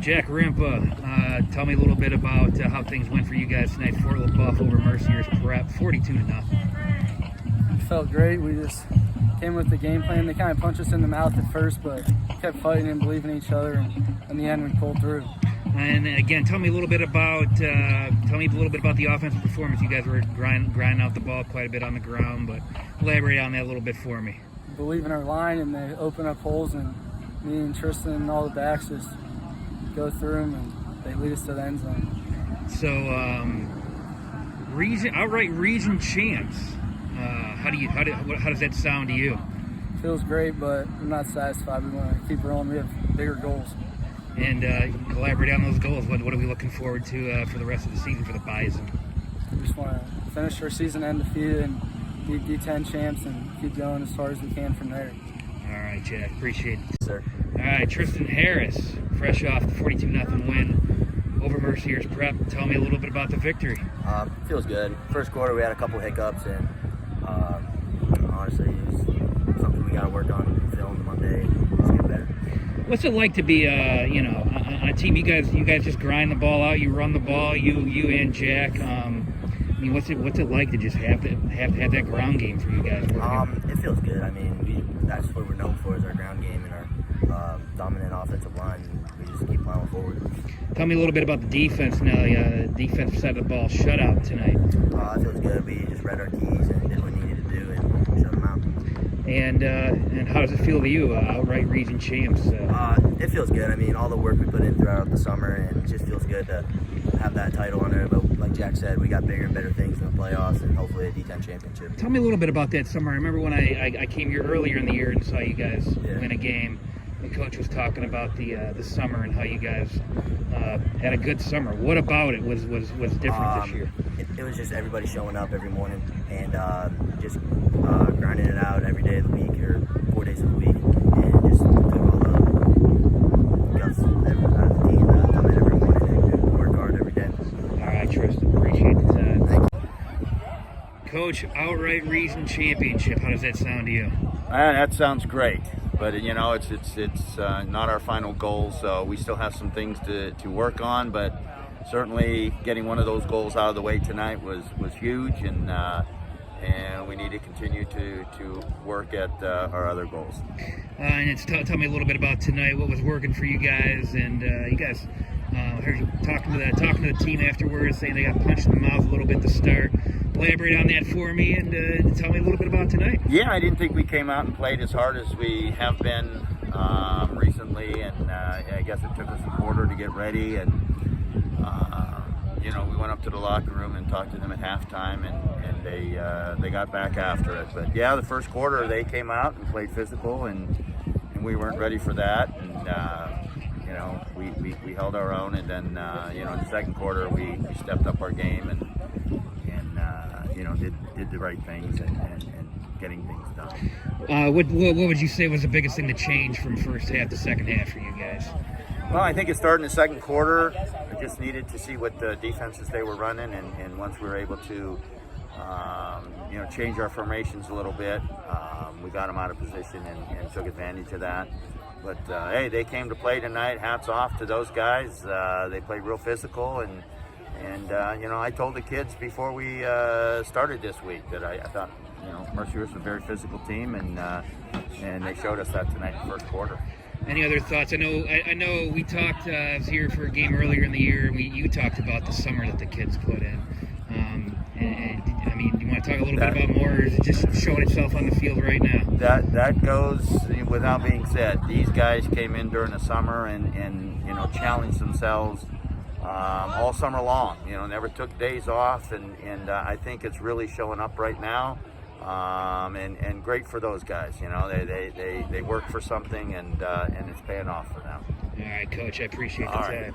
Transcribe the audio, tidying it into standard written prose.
Jack Rampa, tell me a little bit about how things went for you guys tonight. Fort LeBoeuf over Mercyhurst Prep, 42-0. It felt great. We just came with the game plan. They kind of punched us in the mouth at first, but kept fighting and believing in each other, and in the end we pulled through. And again, tell me a little bit about the offensive performance. You guys were grinding out the ball quite a bit on the ground, but elaborate on that a little bit for me. Believe in our line, and they open up holes, and me and Tristan and all the backs just go through them, and they lead us to the end zone. So, outright region champs. How does that sound to you? Feels great, but I'm not satisfied. We want to keep rolling. We have bigger goals. And elaborate on those goals. What are we looking forward to for the rest of the season for the Bison? We just want to finish our season undefeated and be D10 champs and keep going as far as we can from there. All right, Jack. Appreciate it. Sir. All right, Tristan Harris, fresh off the 42-0 win over Mercyhurst Prep. Tell me a little bit about the victory. Feels good. First quarter we had a couple hiccups, and honestly it's something we got to work on film Monday. Let's get better. What's it like to be, on a team? You guys just grind the ball out. You run the ball. You and Jack. I mean, what's it like to just have that ground game for you guys? It feels good. I mean, that's what we're known for is our ground game and our dominant offensive line. We just keep plowing forward. Tell me a little bit about the defense now. Defensive side of the ball shutout tonight. It feels good. We just read our keys and did what we needed to do and shut them out. And how does it feel to you, outright region champs? It feels good. I mean, all the work we put in throughout the summer, and it just feels good to have that title on there. But like Jack said, we got bigger and better things in the playoffs and hopefully a D10 championship. Tell me a little bit about that summer. I remember when I came here earlier in the year and saw you guys win a game. The coach was talking about the summer and how you guys had a good summer. What about it was different this year? It was just everybody showing up every morning and just grinding it out every day of the week or 4 days of the week, and just took all the guts out of the team to come in every morning and work hard every day. All right, Tristan, appreciate the time. Thank you. Coach, outright region championship. How does that sound to you? That sounds great, but it's not our final goal, so we still have some things to work on, but certainly getting one of those goals out of the way tonight was huge, and we need to continue to work at our other goals. And tell me a little bit about tonight. What was working for you guys? And you guys heard you talking to the team afterwards, saying they got punched in the mouth a little bit to start. Elaborate on that for me, and tell me a little bit about tonight. Yeah, I didn't think we came out and played as hard as we have been recently, and I guess it took us a quarter to get ready, and we went up to the locker room and talked to them at halftime, and they got back after it. But yeah, the first quarter they came out and played physical, and we weren't ready for that, and we held our own, and then in the second quarter we stepped up our game and did the right things and getting things done. What would you say was the biggest thing to change from first half to second half for you guys? Well, I think it started in the second quarter. I just needed to see what the defenses they were running, and once we were able to change our formations a little bit, we got them out of position and took advantage of that. But hey, they came to play tonight. Hats off to those guys. They played real physical, and I told the kids before we started this week that I thought Mercyhurst was a very physical team, and they showed us that tonight in the first quarter. Any other thoughts? I know we talked. I was here for a game earlier in the year, and you talked about the summer that the kids put in. I mean, do you want to talk a little bit about more, or is it just showing itself on the field right now? That goes without being said. These guys came in during the summer and challenged themselves all summer long. Never took days off, and I think it's really showing up right now. And great for those guys. They work for something, and it's paying off for them. All right, Coach, I appreciate the time.